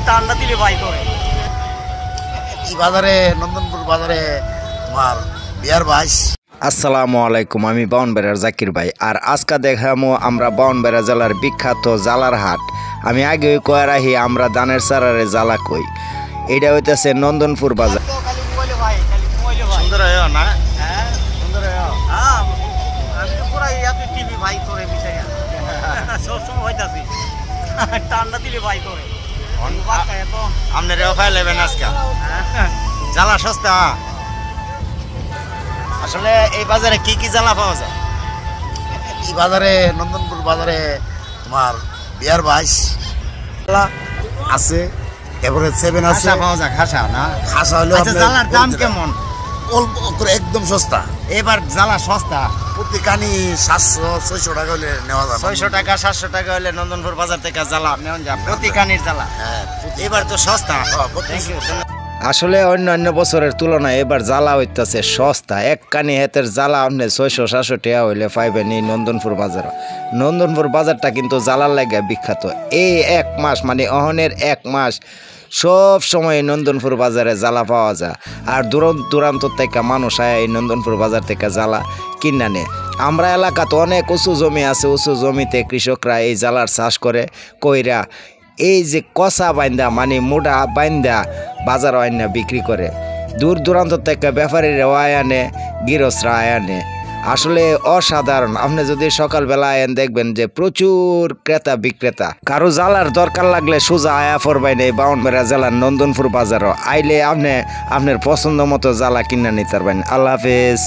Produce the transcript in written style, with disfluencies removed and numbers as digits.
টান্ডা দিলে ভাই করে এই বাজারে নন্দনপুর বাজারে তোমার বিয়ার বাইশ। আসসালামু আলাইকুম, আমি বাউনবেড়ার জাকির ভাই। আর আজকে দেখামো আমরা বাউনবেড়া জেলার বিখ্যাত জালার হাট। আমি আগে কয়ে রাখি আমরা দানের চারারে জ্বালা কই। এটা হইতেছে নন্দনপুর বাজার। সুন্দর হয় না? হ্যাঁ সুন্দর হয়। আমি তো পুরাই টিভি ভাই করে বিষয় সবসময় হইতাছি টান্ডা দিলে ভাই করে আপনার খাই নেবেন আজকে জ্বালা সস্তা। আসলে এই বাজারে কি কি জ্বালা পাওয়া যায়? এই বাজারে নন্দনপুর বাজারে তোমার বিয়ার বাইশ আছে, এরপরে 7 আছে পাওয়া যায়। খাসা না খাসা হলো জ্বালার দাম কেমন? অল্প করে একদম সস্তা। এবার জ্বালা সস্তা, প্রতি কানি 700-600 টাকা হলে নেওয়া যাবে। 600 টাকা 700 টাকা হলে নন্দনপুর বাজার থেকে জ্বালা নেওয়া যায় প্রতি কানির জ্বালা। হ্যাঁ এবার তো সস্তা। Thank you. আসলে অন্যান্য বছরের তুলনায় এবার জ্বালা হইতেছে সস্তা। এক কানি হেতের জ্বালা আপনি 600-700 টাকা হইলে পাইবেন এই নন্দনপুর বাজার। নন্দনপুর বাজারটা কিন্তু জ্বালার লাগে বিখ্যাত। এই এক মাস মানে অহনের এক মাস সব সময় নন্দনপুর বাজারে জ্বালা পাওয়া যায়। আর দূরান্ত থেকে মানুষ আয় এই নন্দনপুর বাজার থেকে জ্বালা কিনা নেয়। আমরা এলাকাতে অনেক উঁচু জমি আছে, উঁচু জমিতে কৃষকরা এই জ্বালার চাষ করে কইরা এই যে কষা বাইন্দা মানে মোটা বাইন্দা বাজার আইনা বিক্রি করে। দূর দূরান্ত থেকে ব্যাপারীরা আয় আনে, গৃহস্থরা আয় আনে। আসলে অসাধারণ। আপনি যদি সকালবেলা আয়েন দেখবেন যে প্রচুর ক্রেতা বিক্রেতা। কারো জ্বালার দরকার লাগলে সোজা আয়া পড়বেন এই বাউনবেড়া জেলার নন্দনপুর বাজারও। আইলে আপনি আপনার পছন্দ মতো জ্বালা কিনে নিতে পারবেন। আল্লাহ হাফেজ।